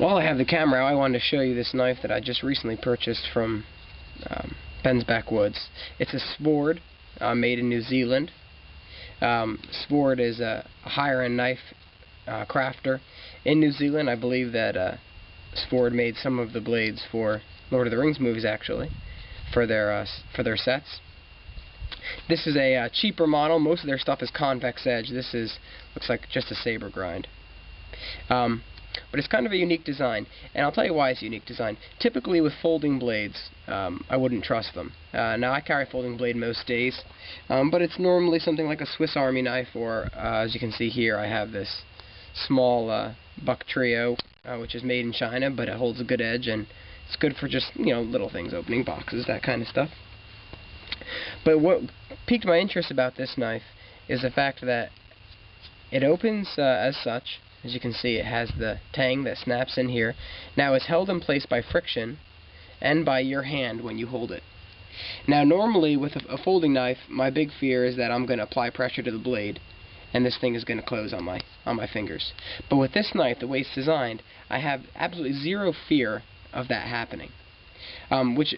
While I have the camera out, I wanted to show you this knife that I just recently purchased from Ben's Backwoods. It's a Svord, made in New Zealand. Svord is a higher-end knife crafter in New Zealand. I believe that Svord made some of the blades for Lord of the Rings movies, actually, for their sets. This is a cheaper model. Most of their stuff is convex edge. This looks like just a saber grind. But it's kind of a unique design, and I'll tell you why it's a unique design. Typically with folding blades, I wouldn't trust them. Now I carry a folding blade most days, but it's normally something like a Swiss Army knife, or as you can see here, I have this small buck trio, which is made in China, but it holds a good edge, and it's good for just, little things, opening boxes, that kind of stuff. But what piqued my interest about this knife is the fact that it opens as such. As you can see, it has the tang that snaps in here. Now it's held in place by friction and by your hand when you hold it. Now normally with a folding knife, my big fear is that I'm going to apply pressure to the blade and this thing is going to close on my fingers. But with this knife, the way it's designed, I have absolutely zero fear of that happening. Which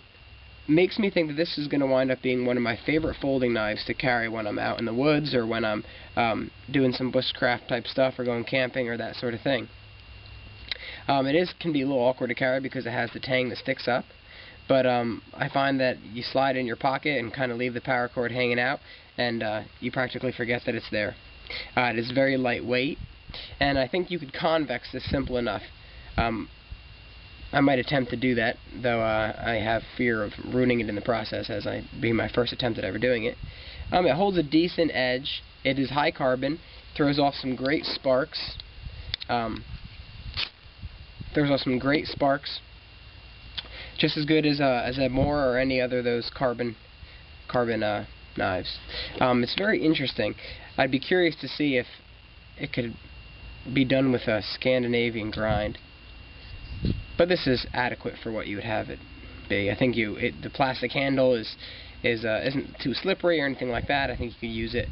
makes me think that this is going to wind up being one of my favorite folding knives to carry when I'm out in the woods, or when I'm doing some bushcraft type stuff, or going camping, or that sort of thing. It can be a little awkward to carry because it has the tang that sticks up, but I find that you slide it in your pocket and kind of leave the paracord hanging out, and you practically forget that it's there. It is very lightweight, and I think you could convex this simple enough. I might attempt to do that, though I have fear of ruining it in the process, as being my first attempt at ever doing it. It holds a decent edge. It is high carbon. Throws off some great sparks. Just as good as a Moore or any other of those carbon knives. It's very interesting. I'd be curious to see if it could be done with a Scandinavian grind. But this is adequate for what you would have it be. I think the plastic handle isn't too slippery or anything like that. I think you could use it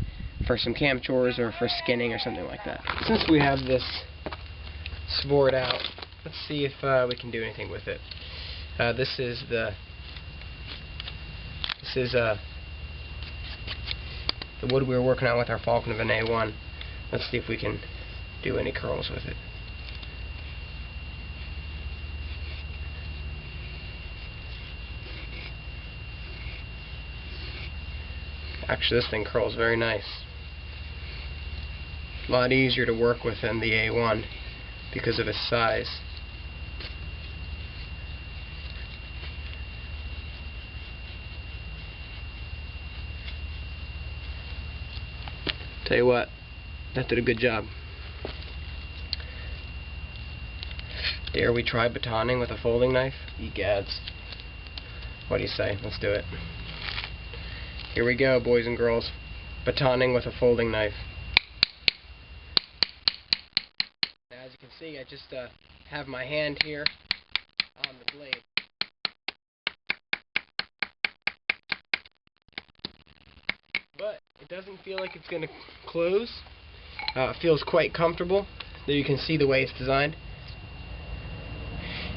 for some camp chores or for skinning or something like that. Since we have this Svord out, let's see if we can do anything with it. This is the wood we were working on with our Falcon of an A1. Let's see if we can do any curls with it. Actually, this thing curls very nice. A lot easier to work with than the A1 because of its size. Tell you what, that did a good job. Dare we try batoning with a folding knife? Egads. What do you say? Let's do it. Here we go, boys and girls. Batoning with a folding knife. Now, as you can see, I just have my hand here on the blade. But it doesn't feel like it's going to close. It feels quite comfortable. There you can see the way it's designed.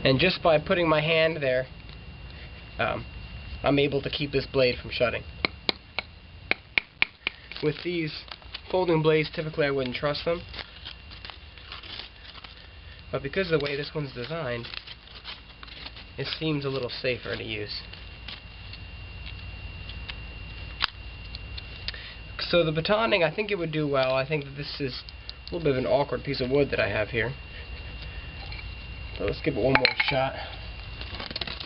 And just by putting my hand there, I'm able to keep this blade from shutting. With these folding blades, typically I wouldn't trust them, but because of the way this one's designed, it seems a little safer to use. So the batoning, I think it would do well. I think that this is a little bit of an awkward piece of wood that I have here. So let's give it one more shot.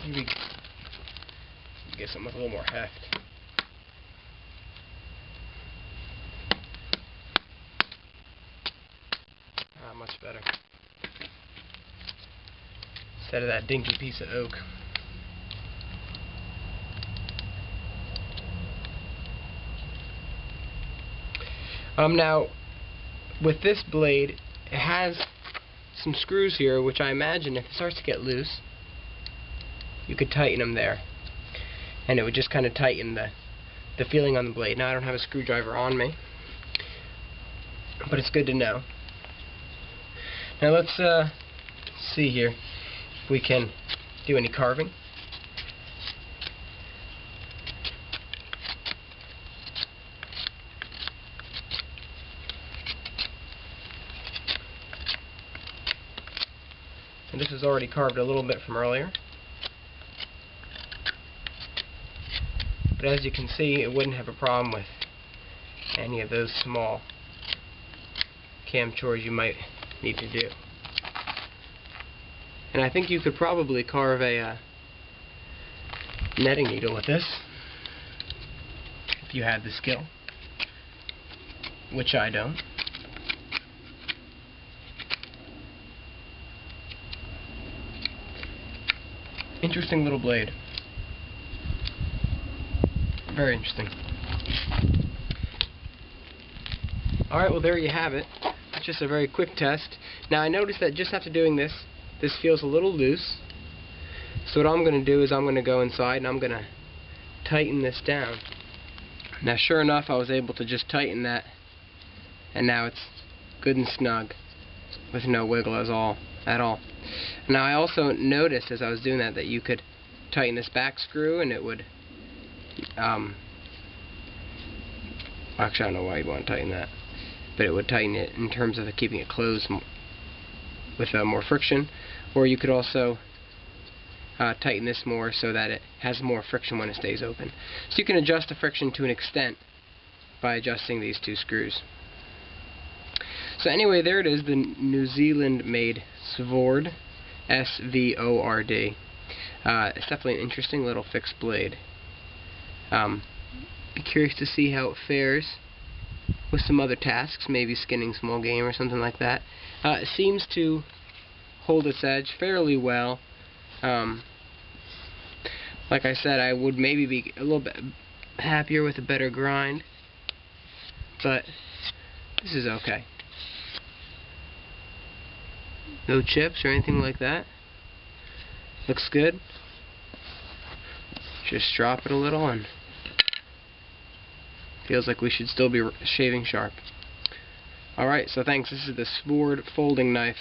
Maybe get something with a little more heft. Much better. Instead of that dinky piece of oak. Now, with this blade, it has some screws here, which I imagine if it starts to get loose, you could tighten them there. And it would just kind of tighten the feeling on the blade. Now, I don't have a screwdriver on me, but it's good to know. Now let's see here if we can do any carving. And this was already carved a little bit from earlier. But as you can see, it wouldn't have a problem with any of those small cam chores you might need to do. And I think you could probably carve a netting needle with this, if you had the skill, which I don't. Interesting little blade. Very interesting. Alright, well there you have it. It's just a very quick test. Now I noticed that just after doing this, this feels a little loose. So what I'm going to do is I'm going to go inside and I'm going to tighten this down. Now sure enough, I was able to just tighten that, and now it's good and snug with no wiggle at all. Now I also noticed as I was doing that you could tighten this back screw and it would actually I don't know why you'd want to tighten that, but it would tighten it in terms of keeping it closed with more friction. Or you could also tighten this more so that it has more friction when it stays open. So you can adjust the friction to an extent by adjusting these two screws. So anyway, there it is, the New Zealand made Svord, S-V-O-R-D. It's definitely an interesting little fixed blade. Be curious to see how it fares with some other tasks, maybe skinning small game or something like that. It seems to hold its edge fairly well. Like I said, I would maybe be a little bit happier with a better grind, but this is okay. No chips or anything like that. Looks good. Just drop it a little and feels like we should still be shaving sharp. Alright, so thanks. This is the Svord folding knife.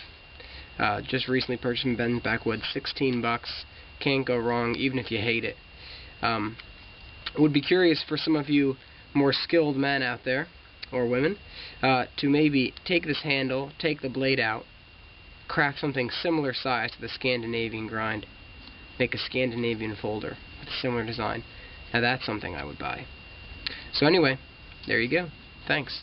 Just recently purchased from Ben's Backwoods. 16 bucks. Can't go wrong, even if you hate it. Would be curious for some of you more skilled men out there, or women, to maybe take this handle, take the blade out, craft something similar size to the Scandinavian grind. Make a Scandinavian folder with a similar design. Now that's something I would buy. So anyway, there you go. Thanks.